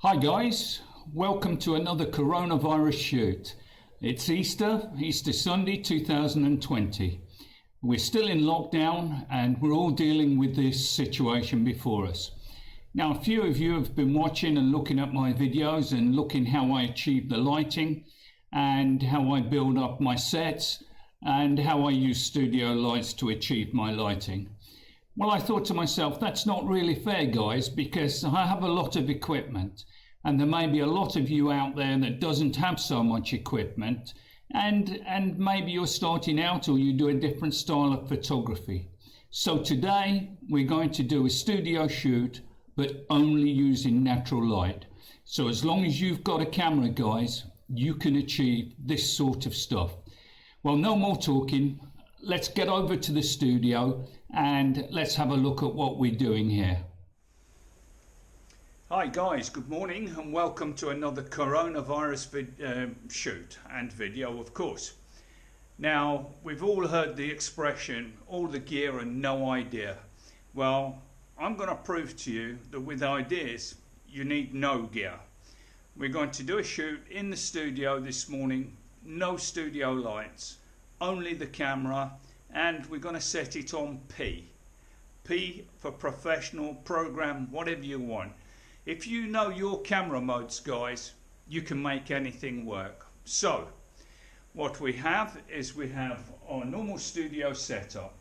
Hi guys, welcome to another coronavirus shoot. It's Easter Sunday 2020. We're still in lockdown and we're all dealing with this situation before us. Now, a few of you have been watching and looking at my videos and looking how I achieve the lighting and how I build up my sets and how I use studio lights to achieve my lighting. Well, I thought to myself, that's not really fair, guys, because I have a lot of equipment and there may be a lot of you out there that doesn't have so much equipment and maybe you're starting out or you do a different style of photography. So today we're going to do a studio shoot, but only using natural light. So as long as you've got a camera, guys, you can achieve this sort of stuff. Well, no more talking. Let's get over to the studio and let's have a look at what we're doing here. Hi guys, good morning and welcome to another coronavirus shoot and video, of course. Now, we've all heard the expression, all the gear and no idea. Well, I'm going to prove to you that with ideas, you need no gear. We're going to do a shoot in the studio this morning, no studio lights, only the camera, and we're going to set it on P. P for professional, program, whatever you want. If you know your camera modes, guys, you can make anything work. So, what we have is we have our normal studio setup.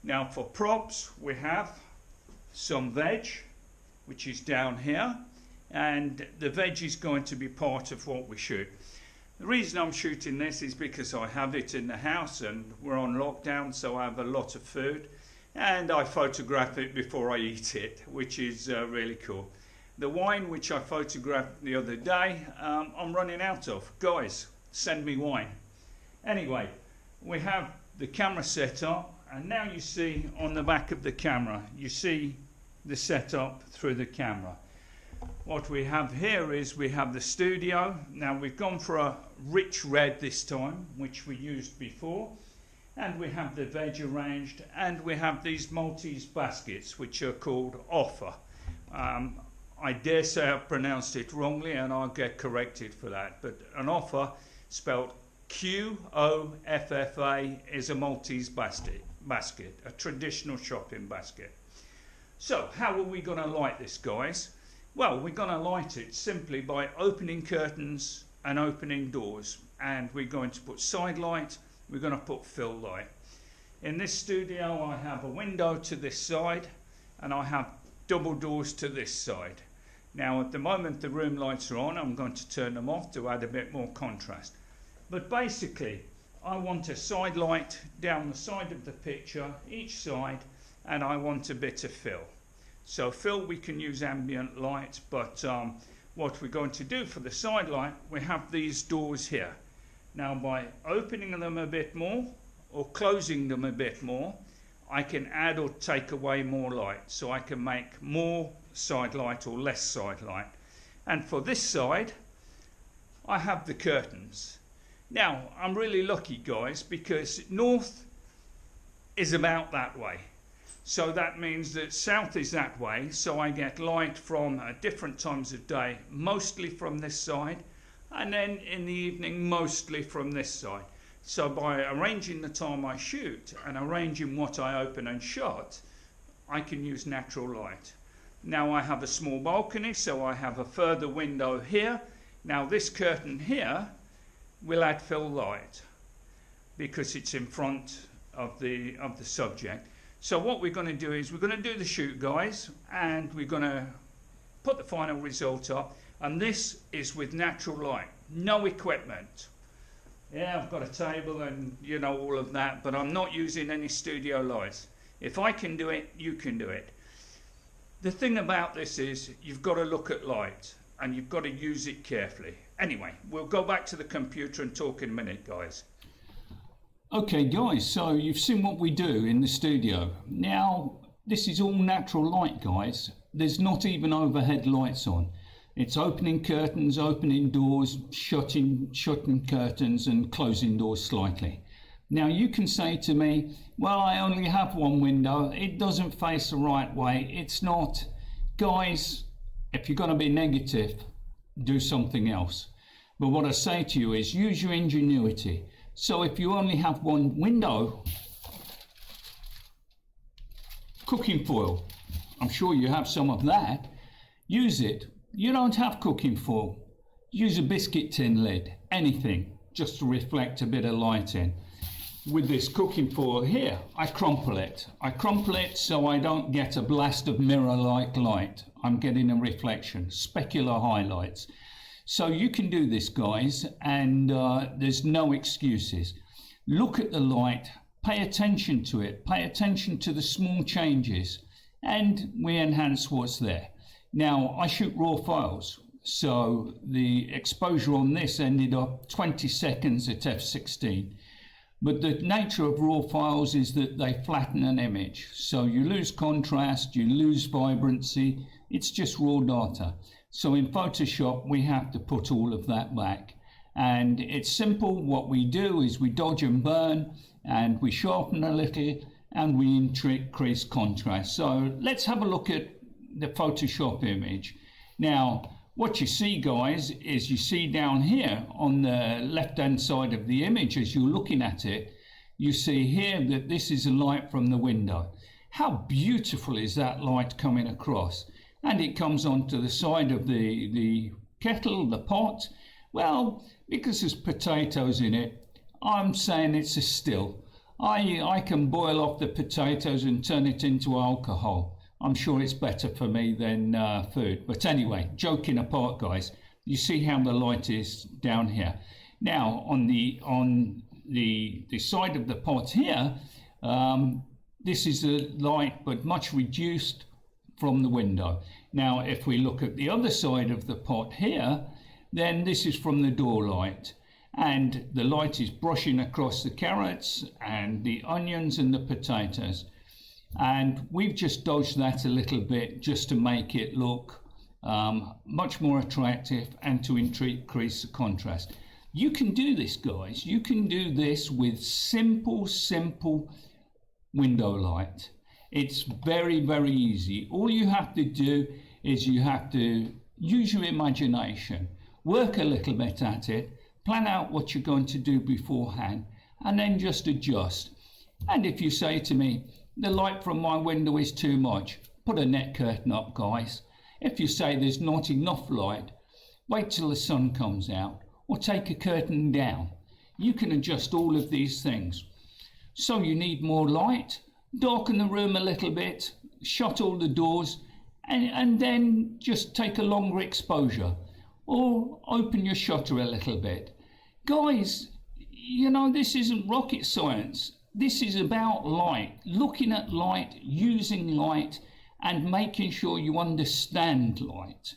Now for props, we have some veg, which is down here, and the veg is going to be part of what we shoot. The reason I'm shooting this is because I have it in the house and we're on lockdown, so I have a lot of food and I photograph it before I eat it, which is really cool. The wine which I photographed the other day, I'm running out of. Guys, send me wine. Anyway, we have the camera set up, and now you see on the back of the camera, you see the setup through the camera. What we have here is we have the studio. Now we've gone for a rich red this time, which we used before, and we have the veg arranged, and we have these Maltese baskets which are called offer. I dare say I've pronounced it wrongly and I'll get corrected for that, but an offer spelled Q-O-F-F-A is a Maltese basket, a traditional shopping basket. So how are we going to light this, guys? Well, we're going to light it simply by opening curtains and opening doors, and we're going to put side light, we're going to put fill light. In this studio I have a window to this side and I have double doors to this side. Now at the moment the room lights are on, I'm going to turn them off to add a bit more contrast. But basically I want a side light down the side of the picture, each side, and I want a bit of fill. So fill, we can use ambient light, but what we're going to do for the side light, we have these doors here. Now by opening them a bit more or closing them a bit more, I can add or take away more light. So I can make more side light or less side light. And for this side, I have the curtains. Now I'm really lucky, guys, because north is about that way. So that means that south is that way, so I get light from different times of day, mostly from this side, and then in the evening mostly from this side. So by arranging the time I shoot and arranging what I open and shut, I can use natural light. Now I have a small balcony, so I have a further window here. Now this curtain here will add fill light because it's in front of the subject. So what we're going to do is we're going to do the shoot, guys, and we're going to put the final result up, and this is with natural light, no equipment. Yeah, I've got a table and you know all of that, but I'm not using any studio lights. If I can do it, you can do it. The thing about this is you've got to look at light and you've got to use it carefully. Anyway, we'll go back to the computer and talk in a minute, guys. Okay guys, so you've seen what we do in the studio. Now this is all natural light, guys. There's not even overhead lights on. It's opening curtains, opening doors, shutting curtains and closing doors slightly. Now you can say to me, well, I only have one window, it doesn't face the right way, it's not. Guys, if you're going to be negative, do something else. But what I say to you is use your ingenuity. So if you only have one window, cooking foil, I'm sure you have some of that, use it. You don't have cooking foil, use a biscuit tin lid, anything, just to reflect a bit of light in. With this cooking foil here, I crumple it. I crumple it so I don't get a blast of mirror-like light. I'm getting a reflection, specular highlights. So you can do this, guys, and there's no excuses. Look at the light, pay attention to it, pay attention to the small changes, and we enhance what's there. Now, I shoot raw files, so the exposure on this ended up 20 seconds at f16. But the nature of raw files is that they flatten an image. So you lose contrast, you lose vibrancy, it's just raw data. So in Photoshop, we have to put all of that back. And it's simple. What we do is we dodge and burn, and we sharpen a little, and we increase contrast. So let's have a look at the Photoshop image. Now, what you see, guys, is you see down here on the left-hand side of the image, as you're looking at it, you see here that this is a light from the window. How beautiful is that light coming across? And it comes onto the side of the kettle, the pot. Well, because there's potatoes in it, I'm saying it's a still. I can boil off the potatoes and turn it into alcohol. I'm sure it's better for me than food. But anyway, joking apart, guys, you see how the light is down here. Now, on the side of the pot here, this is a light, but much reduced from the window. Now, if we look at the other side of the pot here, then this is from the door light. And the light is brushing across the carrots and the onions and the potatoes. And we've just dodged that a little bit just to make it look much more attractive and to increase the contrast. You can do this, guys. You can do this with simple window light. It's very, very easy. All you have to do is you have to use your imagination, work a little bit at it, plan out what you're going to do beforehand, and then just adjust. And if you say to me, the light from my window is too much, put a net curtain up, guys. If you say there's not enough light, wait till the sun comes out, or take a curtain down. You can adjust all of these things. So you need more light, darken the room a little bit, shut all the doors, and then just take a longer exposure, or open your shutter a little bit. Guys, you know, this isn't rocket science. This is about light, looking at light, using light, and making sure you understand light.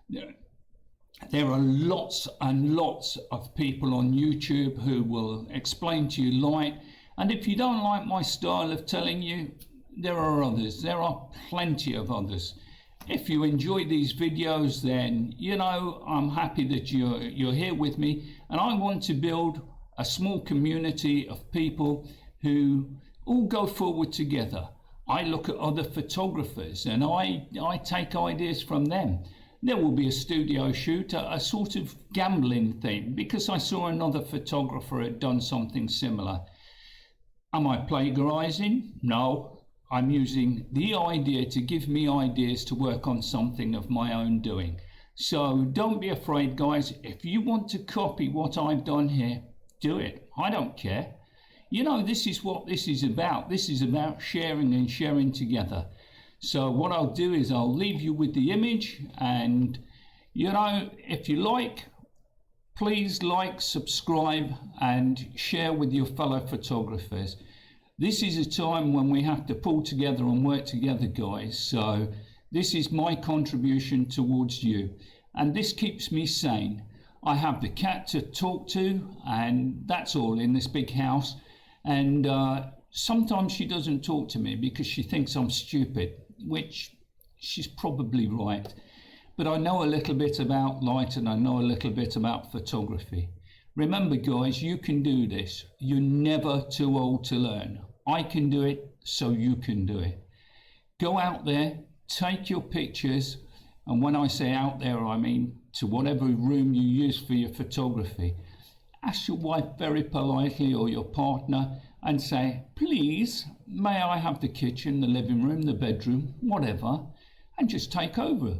There are lots and lots of people on YouTube who will explain to you light, and if you don't like my style of telling you, there are others. There are plenty of others. If you enjoy these videos, then, you know, I'm happy that you're here with me, and I want to build a small community of people who all go forward together. I look at other photographers and I take ideas from them. There will be a studio shoot, a sort of gambling thing, because I saw another photographer had done something similar. Am I plagiarizing? No. I'm using the idea to give me ideas to work on something of my own doing. So don't be afraid, guys. If you want to copy what I've done here, do it. I don't care. You know, this is what this is about. This is about sharing and sharing together. So what I'll do is I'll leave you with the image, and, you know, if you like, please like, subscribe, and share with your fellow photographers. This is a time when we have to pull together and work together, guys. So this is my contribution towards you, and this keeps me sane. I have the cat to talk to, and that's all in this big house. And sometimes she doesn't talk to me because she thinks I'm stupid, which she's probably right. But I know a little bit about light, and I know a little bit about photography. Remember, guys, you can do this. You're never too old to learn. I can do it, so you can do it. Go out there, take your pictures, and when I say out there, I mean to whatever room you use for your photography, ask your wife very politely or your partner and say, please, may I have the kitchen, the living room, the bedroom, whatever, and just take over.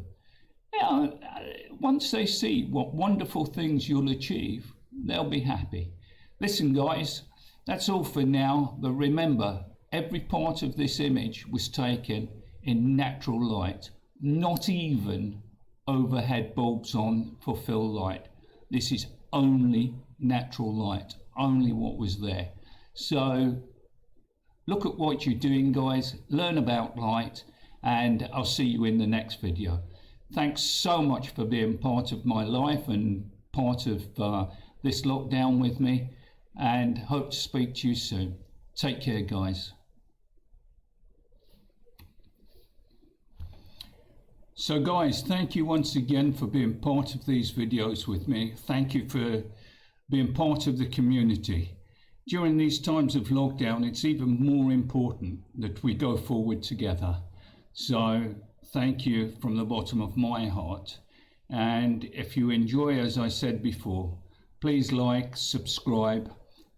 Once they see what wonderful things you'll achieve, they'll be happy. Listen guys, that's all for now, but remember, every part of this image was taken in natural light, not even overhead bulbs on for fill light. This is only natural light, only what was there. So look at what you're doing guys, learn about light, and I'll see you in the next video. Thanks so much for being part of my life and part of this lockdown with me, and hope to speak to you soon. Take care guys. So guys, thank you once again for being part of these videos with me. Thank you for being part of the community. During these times of lockdown, it's even more important that we go forward together. So thank you from the bottom of my heart. And if you enjoy, as I said before, please like, subscribe,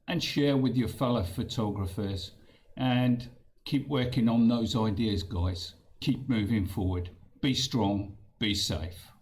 and share with your fellow photographers. And keep working on those ideas, guys. Keep moving forward. Be strong, be safe.